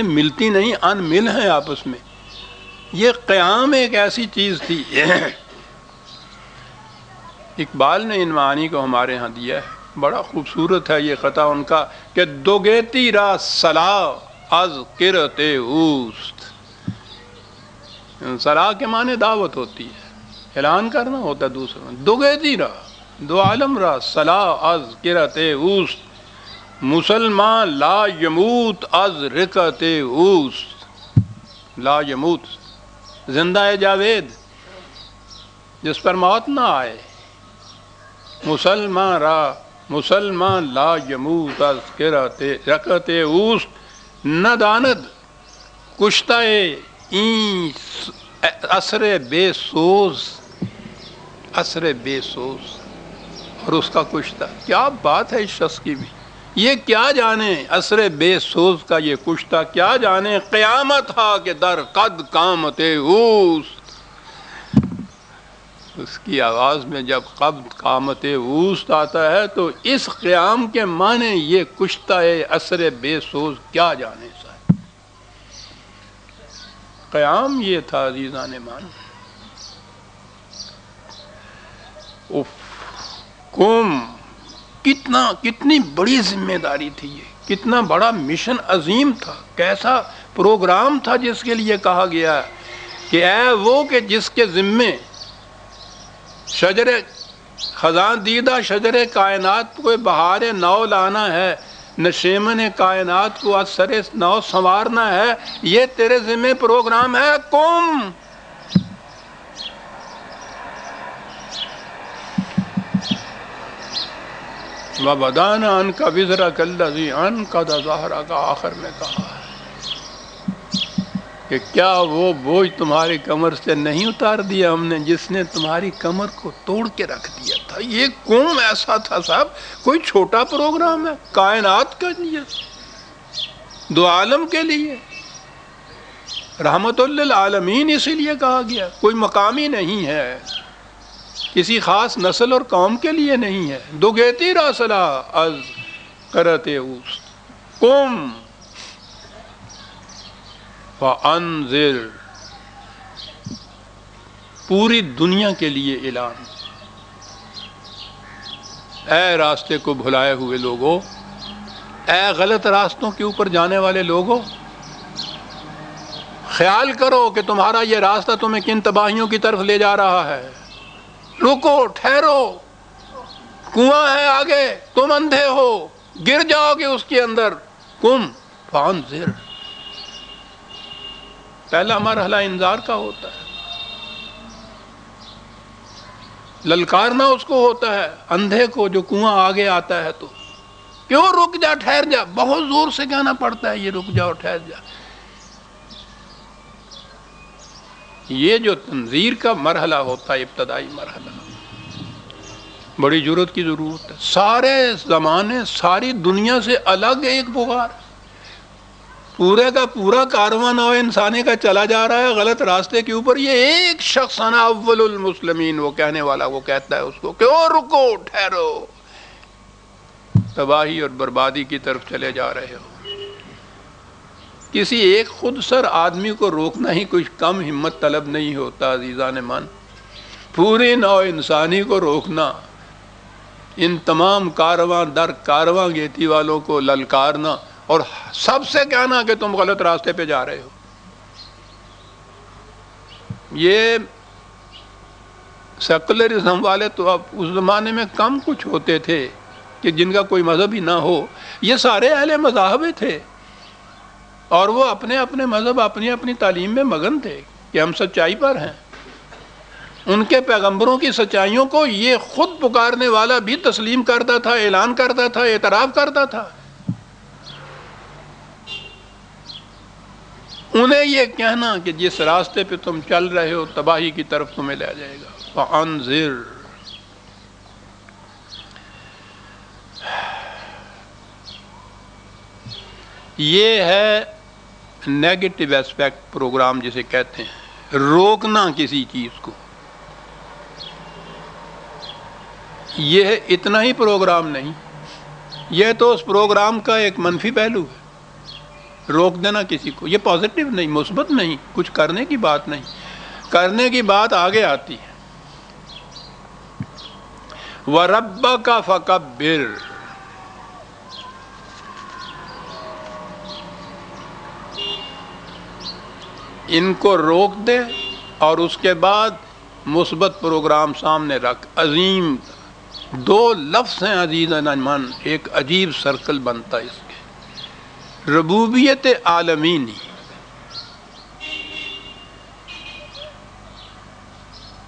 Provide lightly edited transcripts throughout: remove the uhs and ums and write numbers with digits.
ملتی نہیں، ان مل ہیں آپس میں. یہ قیام ایک ایسی چیز تھی. اقبال نے ان معانی کو ہمارے ہاں دیا ہے، بڑا خوبصورت ہے یہ خطا ان کا کہ دوگیتی را صلاح از قرت اوست. صلاح کے معنی دعوت ہوتی ہے، اعلان کرنا ہوتا ہے دوسروں. دوگیتی را، دو عالم را، صلاح از قرت اوست. مسلمان لا یموت از رکت اوست. لا یموت، زندہ جاوید جس پر موت نہ آئے. مسلمان لا یموت از رکت اوست. نہ داند کشتہ این اثر بے سوز. اثر بے سوز اور اس کا کشتہ. کیا بات ہے اس شخص کی بھی. یہ کیا جانے اثر بے سوز کا یہ کشتہ، کیا جانے قیامت ہا کہ در قد قامت اوست. اس کی آواز میں جب قد قامت اوست آتا ہے تو اس قیام کے معنی یہ کشتہ اثر بے سوز کیا جانے صاحب. قیام یہ تھا عزیزان مان. کتنی بڑی ذمہ داری تھی یہ، کتنا بڑا مشن عظیم تھا، کیسا پروگرام تھا جس کے لیے کہا گیا کہ اے وہ کہ جس کے ذمے شجر خزاں دیدہ شجر کائنات کو بہار نو لانا ہے، نشیمن کائنات کو از سر نو سنوارنا ہے. یہ تیرے ذمے پروگرام ہے. قم وَبَدَانَ عَنْكَ وِزْرَكَ الَّذِي أَنْقَضَ ظَهْرَكَ. آخر میں کہا کہ کیا وہ بوجھ تمہاری کمر سے نہیں اتار دیا ہم نے جس نے تمہاری کمر کو توڑ کے رکھ دیا تھا. یہ قوم ایسا تھا صاحب، کوئی چھوٹا پروگرام ہے. کائنات کے لیے، دو عالم کے لیے، رحمت للعالمین اسی لیے کہا گیا. کوئی مقامی نہیں ہے، کسی خاص نسل اور قوم کے لیے نہیں ہے. دوگیتی را صلاح از قرت اوست. قم فانذر، پوری دنیا کے لیے اعلان. اے راستے کو بھلائے ہوئے لوگوں، اے غلط راستوں کے اوپر جانے والے لوگوں، خیال کرو کہ تمہارا یہ راستہ تمہیں کن تباہیوں کی طرف لے جا رہا ہے. رکو، ٹھہرو، کنواں ہے آگے، تم اندھے ہو، گر جاؤ گے اس کے اندر. قم فانذر. پہلا مرحلہ انذار کا ہوتا ہے، للکارنا اس کو ہوتا ہے اندھے کو جو کنواں آگے آتا ہے. تو کیوں رک جا، ٹھہر جا. بہت زور سے کہنا پڑتا ہے یہ رک جاؤ، ٹھہر جا. یہ جو تنذیر کا مرحلہ ہوتا ہے، ابتدائی مرحلہ، بڑی جرات کی ضرورت ہے. سارے زمانے، ساری دنیا سے الگ ایک پکار. پورے کا پورا کارواں نو انسانی کا چلا جا رہا ہے غلط راستے کے اوپر. یہ ایک شخص انا اول المسلمین، وہ کہنے والا، وہ کہتا ہے اس کو کہ او رکو، ٹھہرو، تباہی اور بربادی کی طرف چلے جا رہے ہو. کسی ایک خود سر آدمی کو روکنا ہی کچھ کم ہمت طلب نہیں ہوتا عزیزان من. پوری نو انسانی کو روکنا، ان تمام کارواں در کارواں گیتی والوں کو للکارنا اور سب سے کہنا کہ تم غلط راستے پہ جا رہے ہو. یہ سیکولرزم والے تو اب اس زمانے میں کم کچھ ہوتے تھے کہ جن کا کوئی مذہب ہی نہ ہو. یہ سارے اہل مذاہب تھے اور وہ اپنے اپنے مذہب، اپنی اپنی تعلیم میں مگن تھے کہ ہم سچائی پر ہیں. ان کے پیغمبروں کی سچائیوں کو یہ خود پکارنے والا بھی تسلیم کرتا تھا، اعلان کرتا تھا، اعتراف کرتا تھا. انہیں یہ کہنا کہ جس راستے پہ تم چل رہے ہو تباہی کی طرف تمہیں لے جائے گا. فانذر. یہ ہے نیگیٹو ایسپیکٹ پروگرام جسے کہتے ہیں، روکنا کسی چیز کو. یہ اتنا ہی پروگرام نہیں، یہ تو اس پروگرام کا ایک منفی پہلو ہے. روک دینا کسی کو، یہ پازیٹیو نہیں، مثبت نہیں، کچھ کرنے کی بات نہیں، کرنے کی بات آگے آتی ہے۔ وَرَبَّكَ فَكَبِّرْ، ان کو روک دے اور اس کے بعد مثبت پروگرام سامنے رکھ۔ عظیم دو لفظ ہیں عزیزاً من، ایک عجیب سرکل بنتا ہے اس کے، ربوبیت عالمینی،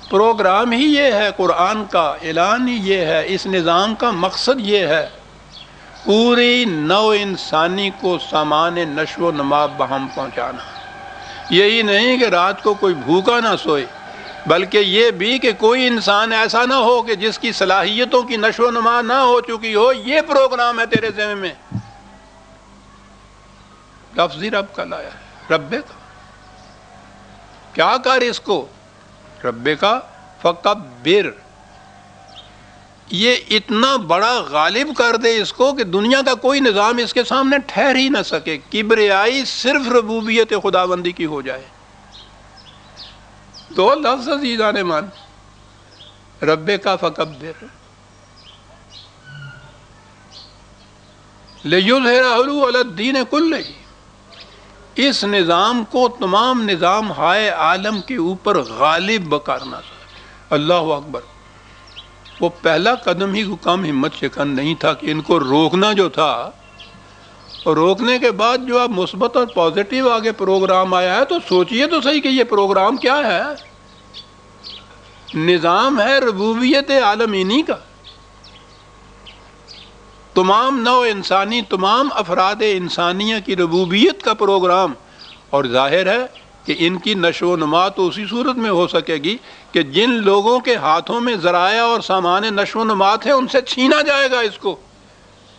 پروگرام ہی یہ ہے، قرآن کا اعلان ہی یہ ہے، اس نظام کا مقصد یہ ہے، پوری نو انسانی کو سامان نشو و نما بہم پہنچانا۔ یہی نہیں کہ رات کو کوئی بھوکا نہ سوئے، بلکہ یہ بھی کہ کوئی انسان ایسا نہ ہو کہ جس کی صلاحیتوں کی نشو و نما نہ ہو چکی ہو۔ یہ پروگرام ہے تیرے ذمہ میں، لفظی رب کا لایا ہے، رب کا کیا کر اس کو، رب کا فکبر، یہ اتنا بڑا غالب کر دے اس کو کہ دنیا کا کوئی نظام اس کے سامنے ٹھہر ہی نہ سکے، کبریائی صرف ربوبیت خداوندی کی ہو جائے۔ دو لفظ عزیزان من، رب کا فکبر، لِیُظْہِرَهُ عَلَى الدِّینِ کُلِّهِ، اس نظام کو تمام نظام ہائے عالم کے اوپر غالب کرنا چاہیے۔ اللہ اکبر، وہ پہلا قدم ہی کو کم ہمت شکن نہیں تھا کہ ان کو روکنا جو تھا، اور روکنے کے بعد جو اب مثبت اور پازیٹیو آگے پروگرام آیا ہے، تو سوچئے تو صحیح کہ یہ پروگرام کیا ہے، نظام ہے ربوبیت عالمینی کا، تمام نو انسانی، تمام افراد انسانیہ کی ربوبیت کا پروگرام، اور ظاہر ہے کہ ان کی نشو و نما تو اسی صورت میں ہو سکے گی کہ جن لوگوں کے ہاتھوں میں ذرائع اور سامان نشو و نما ہیں ان سے چھینا جائے گا اس کو،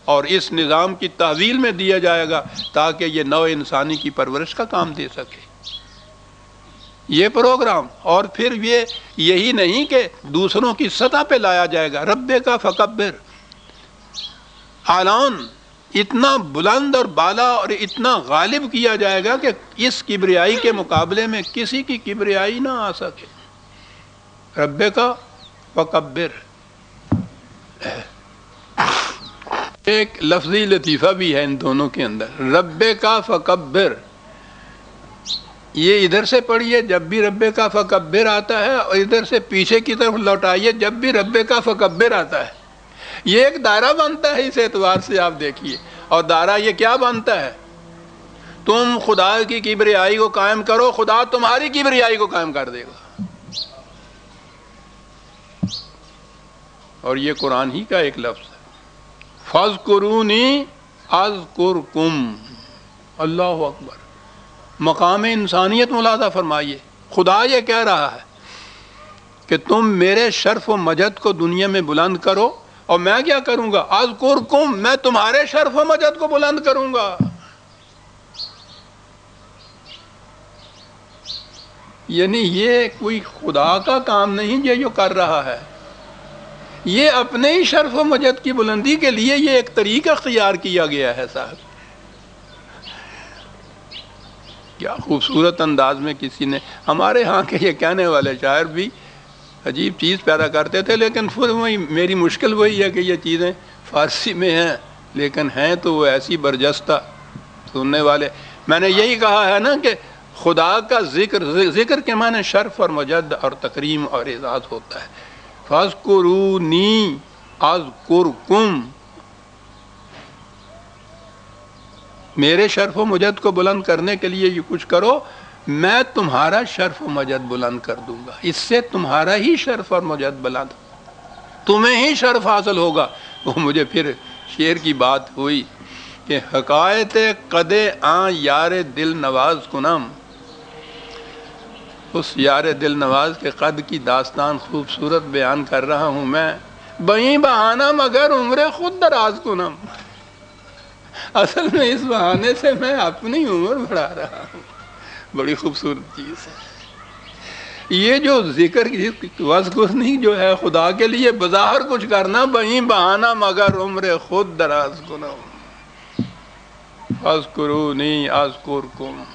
اور اس نظام کی تحویل میں دیا جائے گا تاکہ یہ نو انسانی کی پرورش کا کام دے سکے، یہ پروگرام۔ اور پھر یہی نہیں کہ دوسروں کی سطح پہ لایا جائے گا، رب کا فکبر، اعلان اتنا بلند اور بالا اور اتنا غالب کیا جائے گا کہ اس کبریائی کے مقابلے میں کسی کی کبریائی نہ آ سکے، رب کا فکبر۔ ایک لفظی لطیفہ بھی ہے ان دونوں کے اندر، رب کا فکبر، یہ ادھر سے پڑھیے جب بھی رب کا فکبر آتا ہے، اور ادھر سے پیچھے کی طرف لوٹائیے جب بھی رب کا فکبر آتا ہے، یہ ایک دائرہ بنتا ہے اس اعتبار سے آپ دیکھیے۔ اور دائرہ یہ کیا بنتا ہے، تم خدا کی کبریائی کو قائم کرو، خدا تمہاری کبریائی کو قائم کر دے گا، اور یہ قرآن ہی کا ایک لفظ ہے، فَاذْكُرُونِي أَذْكُرْكُمْ۔ اللہ اکبر، مقام انسانیت ملاحظہ فرمائیے، خدا یہ کہہ رہا ہے کہ تم میرے شرف و مجد کو دنیا میں بلند کرو، اور میں کیا کروں گا، اذکرکم، میں تمہارے شرف و مجد کو بلند کروں گا۔ یعنی یہ کوئی خدا کا کام نہیں یہ جو کر رہا ہے، یہ اپنے ہی شرف و مجد کی بلندی کے لیے یہ ایک طریقہ اختیار کیا گیا ہے۔ صاحب کیا خوبصورت انداز میں کسی نے، ہمارے ہاں کے یہ کہنے والے شاعر بھی عجیب چیز پیدا کرتے تھے، لیکن پھر میری مشکل وہی ہے کہ یہ چیزیں فارسی میں ہیں لیکن ہیں تو وہ ایسی برجستہ سننے والے۔ میں نے یہی کہا ہے نا کہ خدا کا ذکر کے معنی شرف اور مجد اور تکریم اور اعزاز ہوتا ہے۔ فَاذْكُرُونِي أَذْكُرْكُمْ، میرے شرف و مجد کو بلند کرنے کے لیے یہ کچھ کرو، میں تمہارا شرف و مجد بلند کر دوں گا، اس سے تمہارا ہی شرف اور مجد بلند، تمہیں ہی شرف حاصل ہوگا۔ وہ مجھے پھر شعر کی بات ہوئی کہ حکایت قد آن یار دل نواز کنم، اس یار دل نواز کے قد کی داستان خوبصورت بیان کر رہا ہوں میں، بہیں بہانہ مگر عمر خود دراز کنم، اصل میں اس بہانے سے میں اپنی عمر بڑھا رہا ہوں۔ بڑی خوبصورت چیز ہے یہ جو ذکر وذکرنی جو ہے، خدا کے لیے بظاہر کچھ کرنا، بہیں بہانہ مگر عمر خود دراز کنم، فاذکرونی اذکرکم.